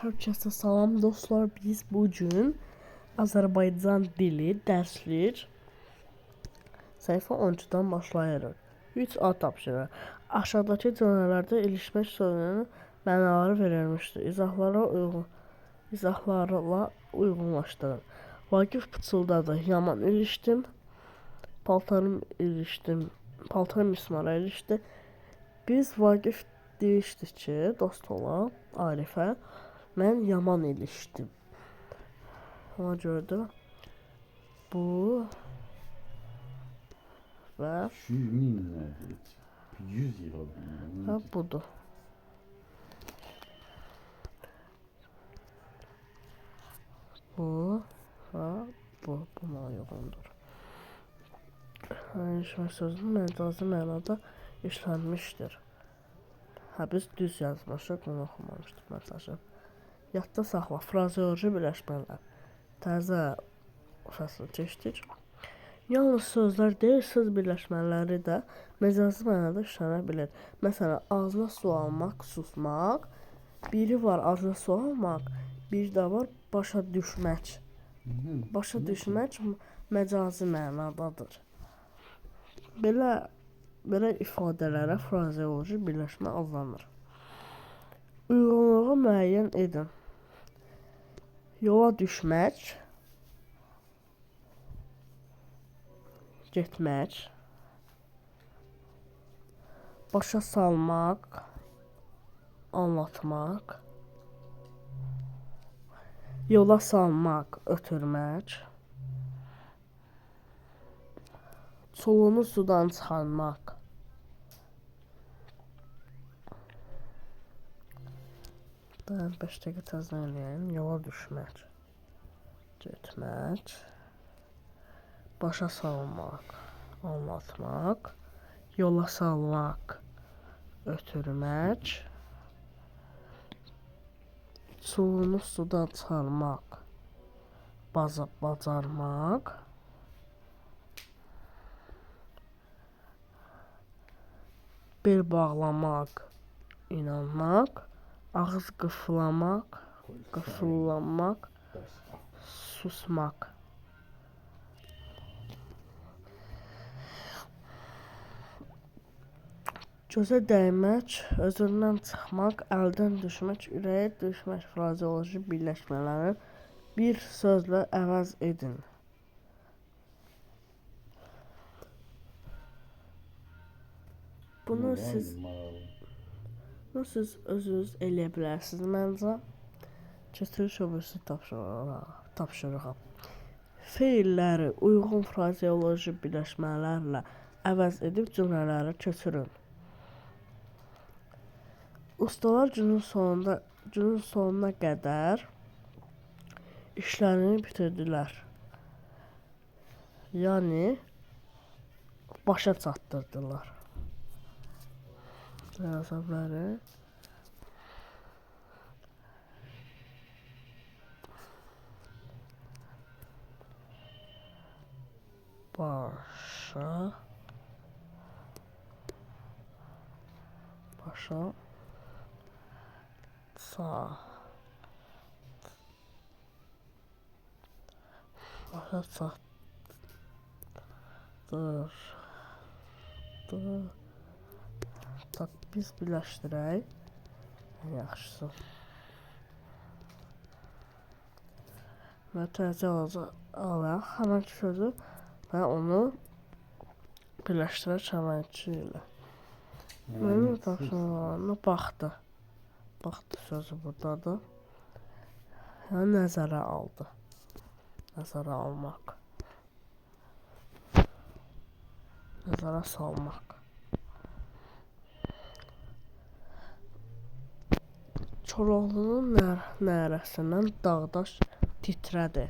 Hər kəsə salam dostlar. Biz bu gün Azərbaycan dili dərslik səhifə 12-dan başlayırıq. 3A tapşırıq. Aşağıdakı cümlələrdə ilişmək sözünün mənaları verilmişdir. İzahlarla uyğunlaşdırın. Vaqif pıçıldadı. Yaman ilişdim. Paltarım ilişdim. Paltarım mismara ilişdi. Biz Vaqif deyişdik ki, dost olaq Arifə. Mən yaman ilişdim. Ona görə də bu və 100.000 nədir? 100 yıl. və budur. Bu və bu buna uyğundur. İlişmək sözünün məcazi mənada işlənmişdir. Biz düz yazmışıq, bunu oxumamışdıq məsajı. Yadda saxla, frazeoloji birləşmələr. Təzə fəsil keçdik. Yalnız sözlər deyil, söz birləşmələri də məcazi mənada işlənə bilir. Məsələn, ağzına su almaq, susmaq. Biri var ağzına su almaq, bir də var başa düşmək. Başa düşmək məcazi mənadadır. Belə ifadələrə frazeoloji birləşmə adlanır. Uyğunluğu müəyyən edin. Yola düşmək, getmək, başa salmaq, anlatmaq, yola salmaq, ötürmək, çulunu sudan çıxarmaq, dayan 5 dəqiqə təzdən eləyəyim. Yola düşmək, getmək, başa salmaq, anlatmaq, yola salmaq, ötürmək, çulunu sudan çıxarmaq, bacarmaq, bel bağlamaq, inanmaq, ağız qıflamaq, qıfıllanmaq, susmaq. Gözə dəymək, özündən çıxmaq, əldən düşmək, ürəyə düşmək frazeoloji birləşmələrini bir sözlə əvəz edin. Bunu siz özünüz eləyə bilərsiniz məncə. Keçirik öbürsü tapşırığa. Feilləri uyğun frazeoloji birləşmələrlə əvəz edib cümlələri köçürün. Ustalar günün sonuna qədər işlərini bitirdilər. Yəni başa çatdırdılar. Yaza bilərik. Başa çatdırdı. Biz birləşdirək. Yaxşısı. Və təzə alaq həmən sözü və onu birləşdirək həmənki ilə. Mənim tapşırıqlarına baxdı. Baxdı sözü buradadır. Yəni nəzərə aldı. Nəzərə almaq. Nəzərə salmaq. Koroğlunun nərəsindən dağdaş titrədi.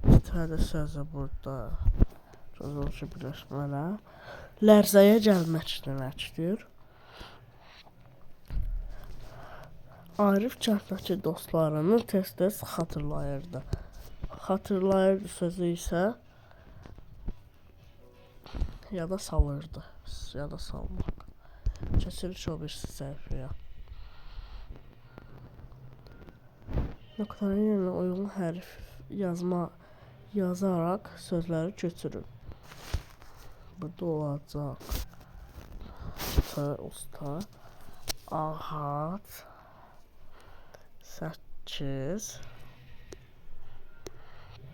Titrədi sözü burada. Frazeoloji birləşmələr. Lərzəyə gəlmək deməkdir. Arif kənddəki dostlarını tez-tez xatırlayırdı. Xatırlayırdı sözü isə yada salırdı. Yada salmaq. Keçirik o birisi səhifəyə. Nöqtənin yerinə uyğun hərf yazaraq sözləri köçürün. Burada olacaq usta, ağac, 8,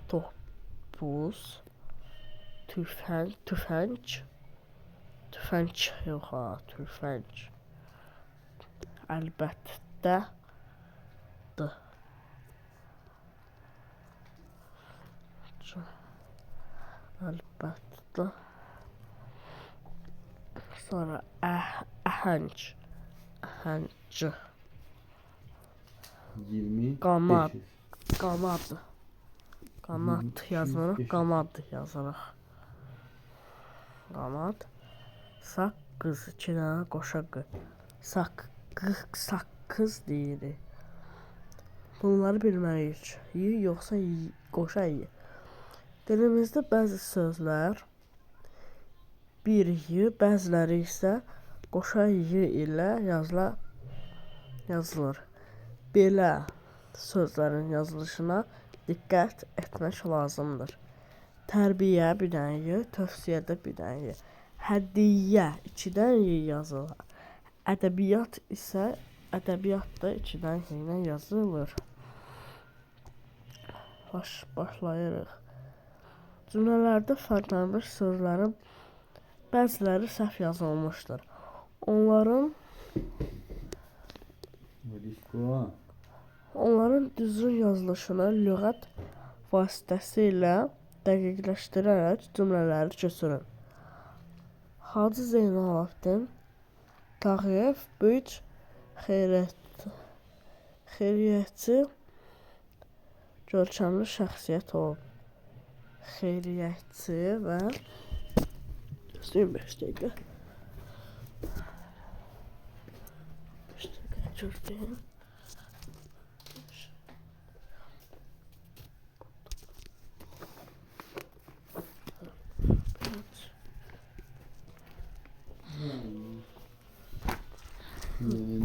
topuz, tüfəng, yox ha, tüfəng, əlbəttə, əlbəttə, sonra əhəng, 20. qanad yazırıq, qanad yazırıq. Qanad, saqqız, 2 dənə qoşa q, saqqız deyirik. Bunları bilməliyik. Y yoxsa qoşa y. Dilimizdə bəzi sözlər bir y, bəziləri isə qoşa y ilə yazılır. Belə sözlərin yazılışına diqqət etmək lazımdır. Tərbiyə bir dənə y, tövsiyədə bir dənə y. Hədiyyə 2 dənə y yazılır. Ədəbiyyat isə ədəbiyyatda 2 dənə y ilə yazılır. Başlayırıq. Cümlələrdə fərqlənmiş sözlərin bəziləri səhv yazılmışdır. Onların düzgün yazılışını lüğət vasitəsilə dəqiqləşdirərək cümlələri köçürün. Hacı Zeynalabdin Tağıyev böyük xeyriyyətçi, görkəmli şəxsiyyət olub. Xeyriyyətçi və 25 dəqiqə. 5 dəqiqə gördüm.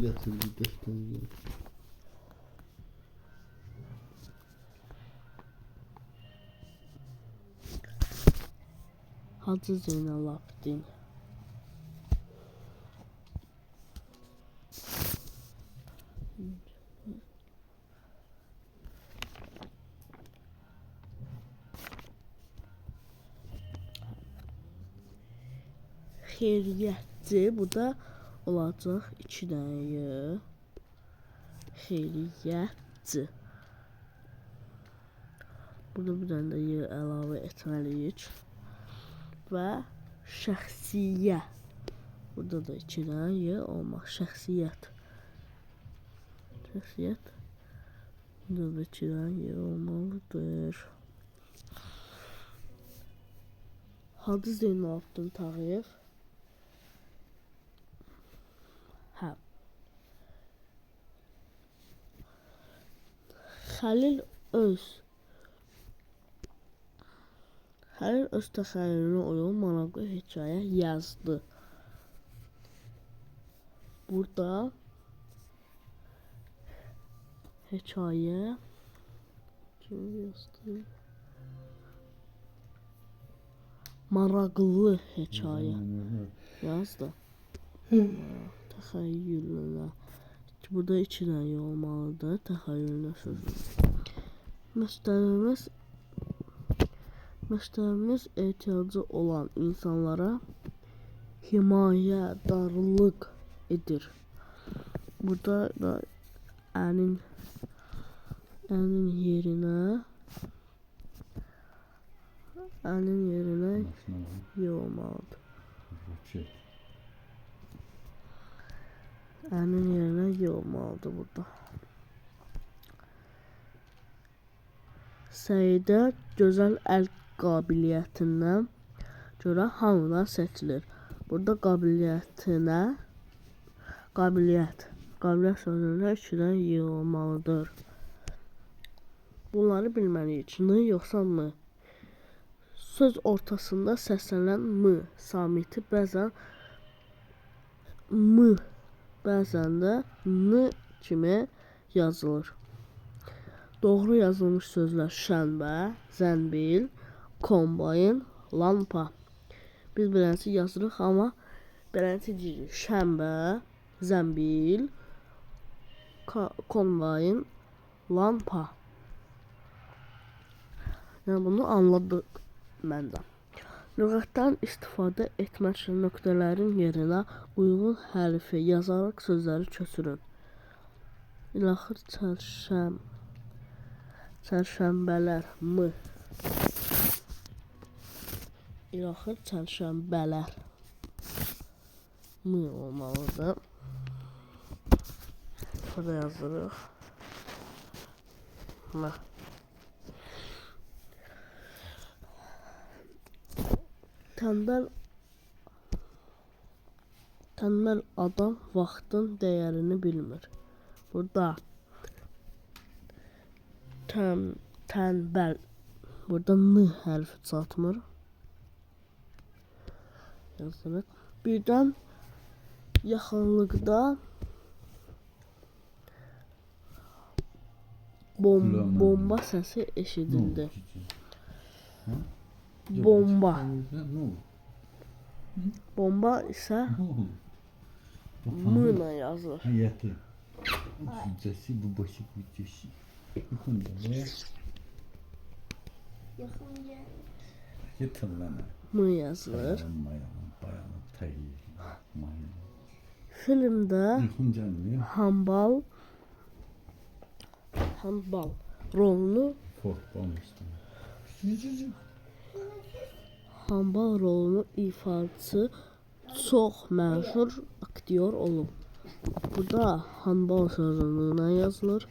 Getirdi dəstəyi. Hacı Zeynalabdin xeyriyyətçi, bu da olacaq 2 dənə y. Xeyriyyətçi. Burada bir dənə də y əlavə etməliyik. Və şəxsiyyə. Burada da 2 dənə y olmaq. Şəxsiyyət. Burada da 2 dənə y olmalıdır. Hacı Zeynalabdin Tağıyev. Xəlil öz təxəyyülünə uyğun maraqlı hekayə yazdı. Burada hekayə kim yazdı? Maraqlı hekayə yazdı. Təxəyyülünə. Burada 2 dənə olmalıdır. Təxəyyülünə sözü. Məşqlərimiz ehtiyacı olan insanlara himayədarlıq edir. Burada da ənin yerinə y olmalıdır. Ənin yerinə y olmalıdır burada. Səidə gözəl əl qabiliyyətindən görə hamıdan seçilir. Burada qabiliyyət sözündə 2 dənə y olmalıdır. Bunları bilməliyik. N yoxsa m. Söz ortasında səslənən m samiti bəzən m, bəzən də n kimi yazılır. Doğru yazılmış sözlər şənbə, zənbil, kombayn, lampa. Biz belənçi yazırıq, amma belənçi deyirik. Şənbə, zənbil, kombayn, lampa. Yəni bunu anladıq məndə. Lüğətdən istifadə etmək üçün nöqtələrin yerinə uyğun hərfi yazaraq sözləri köçürün. İlaxır çərşənbələr m. İlaxır çərşənbələr m olmalıdır. Burada yazırıq. M. Tənbəl adam vaxtın dəyərini bilmir. Burada tənbəl, burada n hərfi çatmır. Yazılır. Birdən yaxınlıqda bomba səsi eşidildi. Bomba. Bomba isə m ilə yazılır. Hayatı. Cücesi bu başı bütçesi. Yakında ve yatırlana. M yazılır. Bayanı tayı. Filmdə Yakıncanlı. Hambal rolunu Hambal rolunu ifaçı çox məşhur aktyor olub. Burada hambal sözünə yazılır.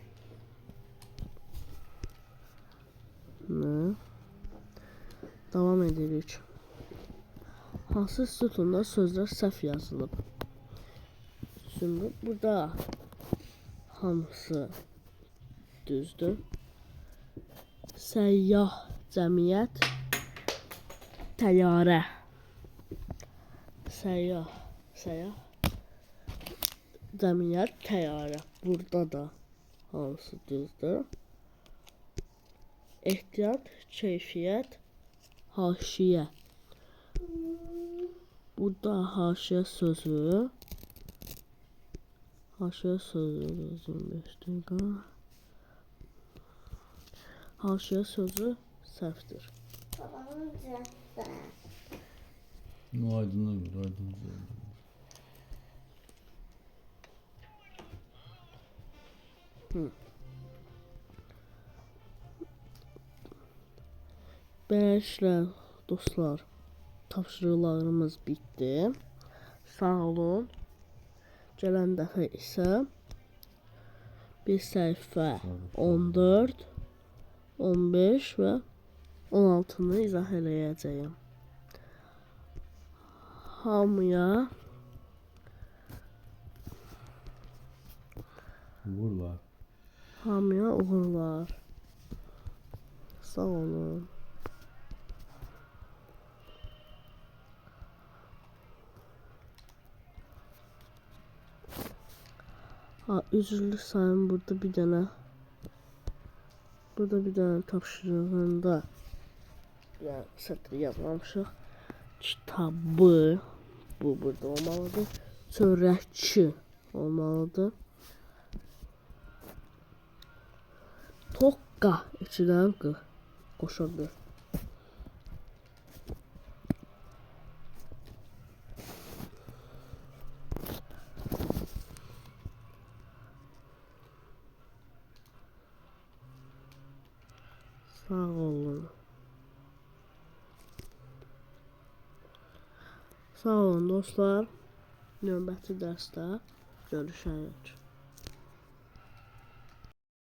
Davam edirik. Hansı sütunda sözlər səhv yazılıb? Şimdi burada hamısı düzdür. Səyyah cəmiyyət, təyyarə. Səyyah cəmiyyət, təyyarə. Burada da hamısı düzdür. Ehtiyat, keyfiyyət, haşiyə. Burada haşiyə sözü Haşiyə sözü səhvdir. Aydın'a göre Beləliklə dostlar, tapşırıqlarımız bitdi. Sağ olun. Gələn dəfə isə bir səhifə 14, 15 və 16-nı izah eləyəcəyəm. Hamıya uğurlar. Sağ olun. Üzrlü sayın burada bir dənə tapşırığında sətr yazmamışıq. Kitabı bu burada olmalıdır. Çörəkçi olmalıdır. Tokka içidən qoşulur. Sağ olun. Sağ olun dostlar. Növbəti dərsdə görüşərik.